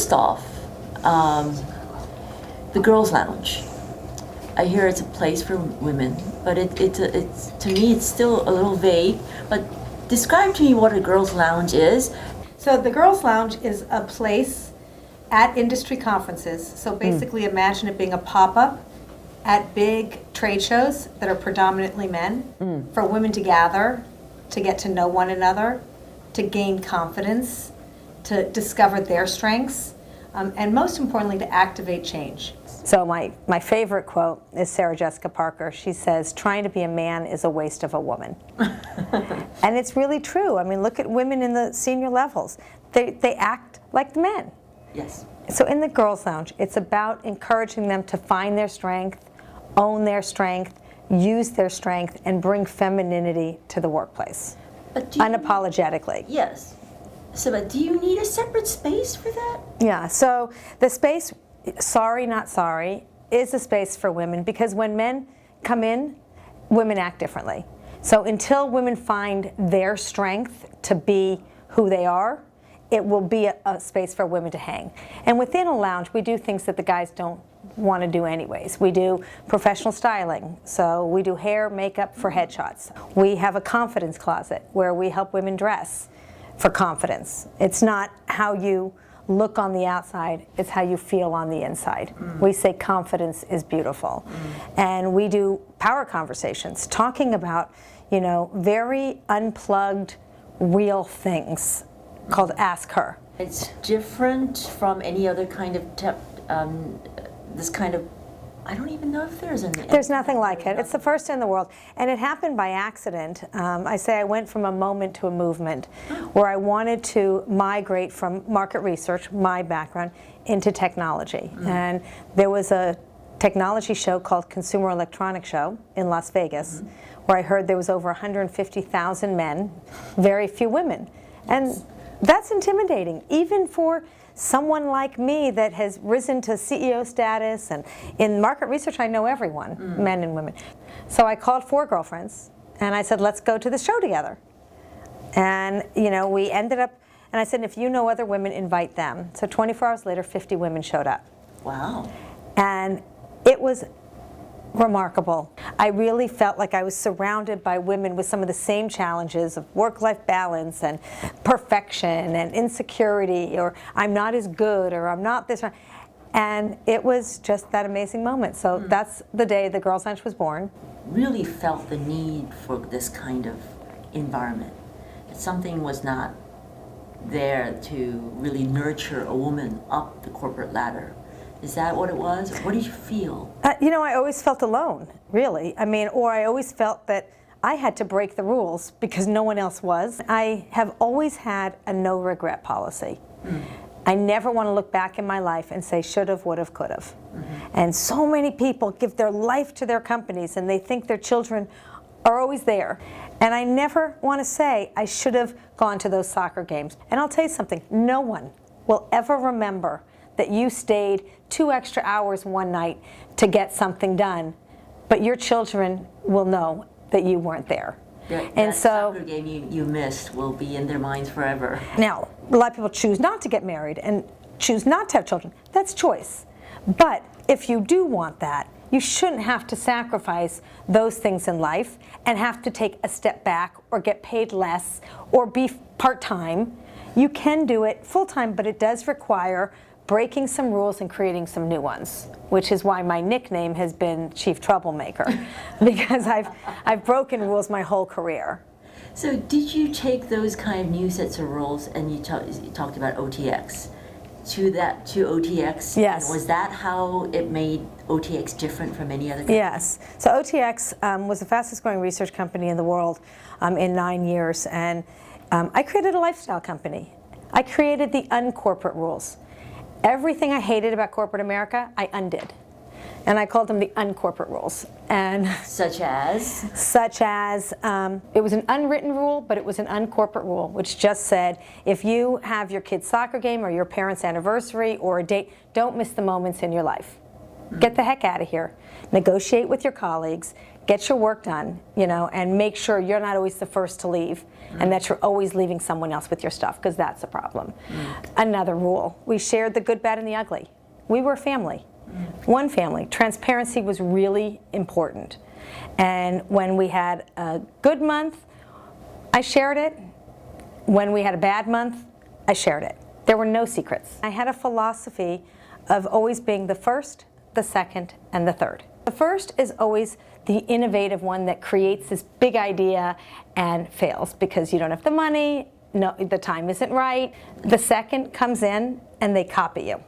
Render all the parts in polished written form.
first off, the girls' lounge. I hear it's a place for women, but it's to me it's still a little vague. But describe to me what a girls' lounge is. So the Girls Lounge is a place at industry conferences. So basically imagine it being a pop-up at big trade shows that are predominantly men for women to gather, to get to know one another, to gain confidence, to discover their strengths, and most importantly to activate change. So my favorite quote is Sarah Jessica Parker. She says, trying to be a man is a waste of a woman. And it's really true. I mean, look at women in the senior levels. They act like the men. Yes. So in the Girls Lounge, it's about encouraging them to find their strength, own their strength, use their strength, and bring femininity to the workplace, But unapologetically. Yes. So, but do you need a separate space for that? Yeah, so the space, sorry not sorry, is a space for women, because when men come in, women act differently. So until women find their strength to be who they are, it will be a space for women to hang. And within a lounge, we do things that the guys don't want to do anyways. We do professional styling, so we do hair, makeup for headshots. We have a confidence closet where we help women dress for confidence. It's not how you look on the outside, it's how you feel on the inside. We say confidence is beautiful. And we do power conversations, talking about, you know, very unplugged, real things called Ask Her. It's different from any other kind of this kind of, I don't even know if there's any. There's nothing like it. It's the first in the world. And it happened by accident. I say I went from a moment to a movement where I wanted to migrate from market research, my background, into technology. And there was a technology show called Consumer Electronics Show in Las Vegas, where I heard there was over 150,000 men, very few women. And that's intimidating, even for someone like me that has risen to CEO status, and in market research I know everyone, men and women. So I called 4 girlfriends and I said, let's go to the show together. And you know, we ended up, and I said, if you know other women, invite them. So 24 hours later, 50 women showed up. Wow. And it was remarkable. I really felt like I was surrounded by women with some of the same challenges of work-life balance and perfection and insecurity, or I'm not as good, or I'm not this. And it was just that amazing moment. So that's the day the Girls Lounge was born. Really felt the need for this kind of environment. Something was not there to really nurture a woman up the corporate ladder. Is that what it was? What did you feel? You know, I always felt alone, really. I mean, or I always felt that I had to break the rules because no one else was. I have always had a no regret policy. I never want to look back in my life and say should've, would've, could've. And so many people give their life to their companies and they think their children are always there. And I never want to say I should have gone to those soccer games. And I'll tell you something, no one will ever remember that you stayed 2 extra hours one night to get something done, but your children will know that you weren't there. That soccer game you missed will be in their minds forever. Now, a lot of people choose not to get married and choose not to have children. That's choice. But if you do want that, you shouldn't have to sacrifice those things in life and have to take a step back or get paid less or be part-time. You can do it full-time, but it does require breaking some rules and creating some new ones, which is why my nickname has been Chief Troublemaker, because I've broken rules my whole career. So did you take those kind of new sets of rules, and you talked about OTX, to OTX? Yes. And was that how it made OTX different from any other company? Yes. So OTX was the fastest growing research company in the world in 9 years, and I created a lifestyle company. I created the uncorporate rules. Everything I hated about corporate America, I undid. And I called them the uncorporate rules. And Such as? Such as, it was an unwritten rule, but it was an uncorporate rule, which just said, if you have your kid's soccer game or your parents' anniversary or a date, don't miss the moments in your life. Get the heck out of here. Negotiate with your colleagues, get your work done, you know, and make sure you're not always the first to leave and that you're always leaving someone else with your stuff, because that's a problem. Another rule, we shared the good, bad, and the ugly. We were a family, one family. Transparency was really important. And when we had a good month, I shared it. When we had a bad month, I shared it. There were no secrets. I had a philosophy of always being the first, the second, and the third. The first is always the innovative one that creates this big idea and fails because you don't have the money, no, the time isn't right. The second comes in and they copy you.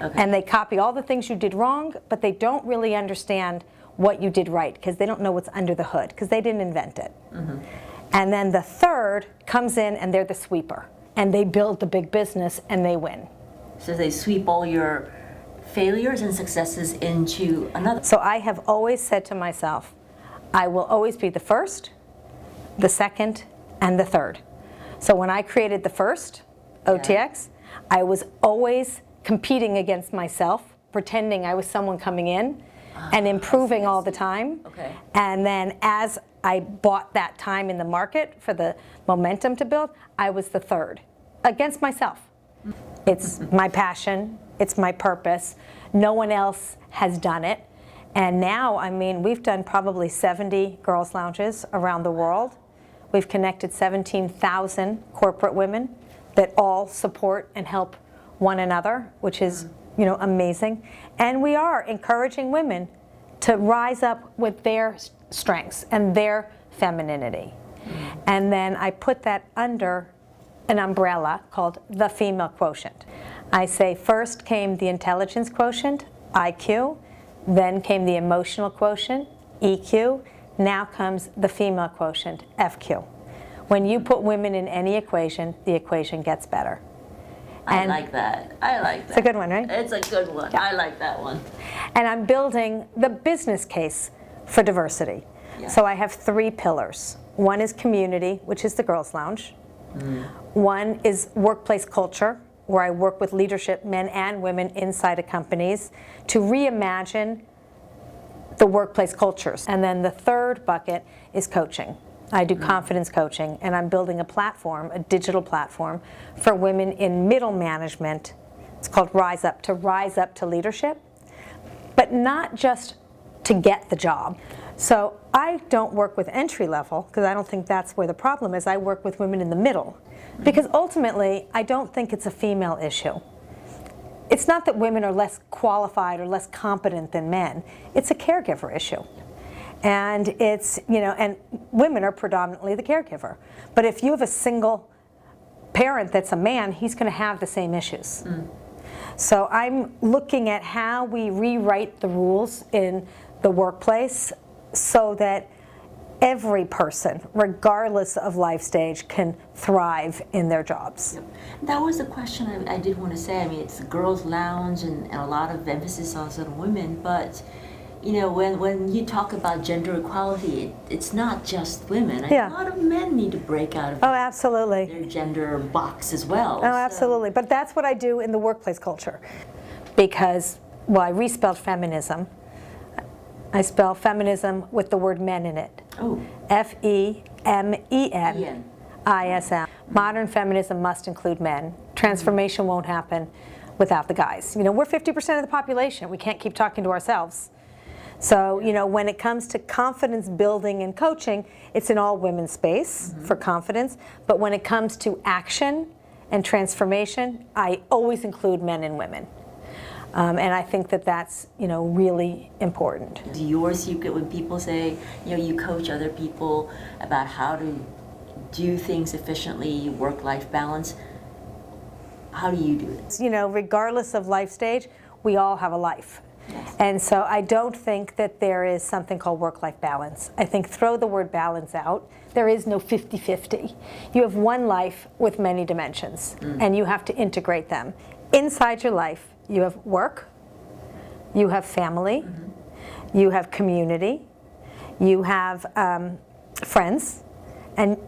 Okay. And they copy all the things you did wrong, but they don't really understand what you did right because they don't know what's under the hood because they didn't invent it. And then the third comes in and they're the sweeper and they build the big business and they win. So they sweep all your failures and successes into another. So I have always said to myself, I will always be the first, the second, and the third. So when I created the first, OTX, I was always competing against myself, pretending I was someone coming in and improving all the time. Okay. And then as I bought that time in the market for the momentum to build, I was the third, against myself. It's my passion, it's my purpose. No one else has done it. And now, I mean, we've done probably 70 girls' lounges around the world. We've connected 17,000 corporate women that all support and help one another, which is, you know, amazing. And we are encouraging women to rise up with their strengths and their femininity. And then I put that under an umbrella called the female quotient. I say first came the intelligence quotient, IQ, then came the emotional quotient, EQ, now comes the female quotient, FQ. When you put women in any equation, the equation gets better. I like that. I like that. It's a good one, right? It's a good one. Yeah. I like that one. And I'm building the business case for diversity. Yeah. So I have 3 pillars. One is community, which is the Girls Lounge. One is workplace culture, where I work with leadership, men and women inside of companies, to reimagine the workplace cultures. And then the third bucket is coaching. I do confidence coaching, and I'm building a platform, a digital platform, for women in middle management. It's called Rise Up, to rise up to leadership, but not just to get the job. So I don't work with entry level, because I don't think that's where the problem is. I work with women in the middle, because ultimately, I don't think it's a female issue. It's not that women are less qualified or less competent than men. It's a caregiver issue. And it's, you know, and women are predominantly the caregiver. But if you have a single parent that's a man, he's going to have the same issues. So I'm looking at how we rewrite the rules in the workplace so that every person, regardless of life stage, can thrive in their jobs. Yep. That was the question I did want to say. I mean, it's the girls' lounge and a lot of emphasis on women, but you know, when you talk about gender equality, it's not just women. Yeah. A lot of men need to break out of absolutely. their gender box as well. Absolutely. But that's what I do in the workplace culture. Because, well, I respelled feminism. I spell feminism with the word men in it. Oh. F-E-M-E-N-I-S-M. Modern feminism must include men. Transformation won't happen without the guys. You know, we're 50% of the population. We can't keep talking to ourselves. So, you know, when it comes to confidence building and coaching, it's an all-women space for confidence. But when it comes to action and transformation, I always include men and women. And I think that that's, you know, really important. Your secret when people say, you know, you coach other people about how to do things efficiently, work-life balance, how do you do it? You know, regardless of life stage, we all have a life. Yes. And so I don't think that there is something called work-life balance. I think throw the word balance out. There is no 50-50. You have one life with many dimensions, and you have to integrate them. Inside your life, you have work, you have family, you have community, you have friends, and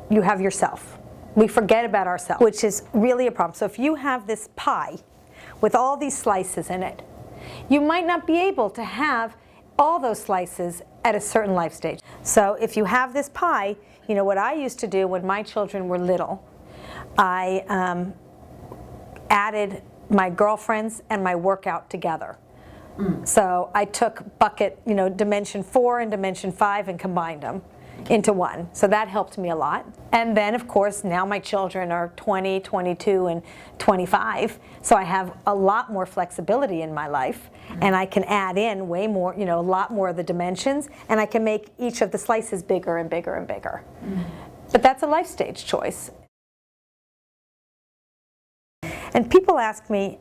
you have yourself. We forget about ourselves, which is really a problem. So if you have this pie with all these slices in it, you might not be able to have all those slices at a certain life stage. So if you have this pie, you know, what I used to do when my children were little, I added my girlfriends and my workout together. So I took bucket, you know, dimension 4 and dimension 5 and combined them into one. So that helped me a lot. And then, of course, now my children are 20, 22, and 25. So I have a lot more flexibility in my life. And I can add in way more, you know, a lot more of the dimensions. And I can make each of the slices bigger and bigger and bigger. But that's a life stage choice. And people ask me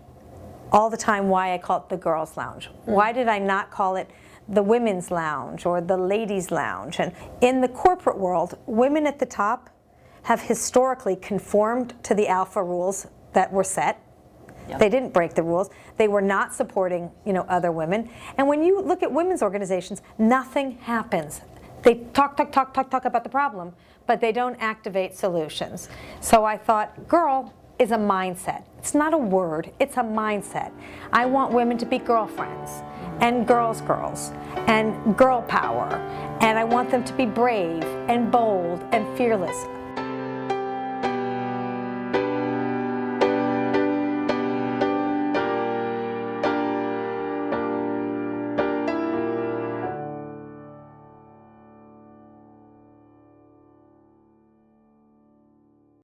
all the time why I call it the girls' lounge. Why did I not call it the women's lounge or the ladies' lounge? And in the corporate world, women at the top have historically conformed to the alpha rules that were set. Yep. They didn't break the rules. They were not supporting, you know, other women. And when you look at women's organizations, nothing happens. They talk about the problem, but they don't activate solutions. So I thought, girl is a mindset. It's not a word, it's a mindset. I want women to be girlfriends and girls and girl power. And I want them to be brave and bold and fearless.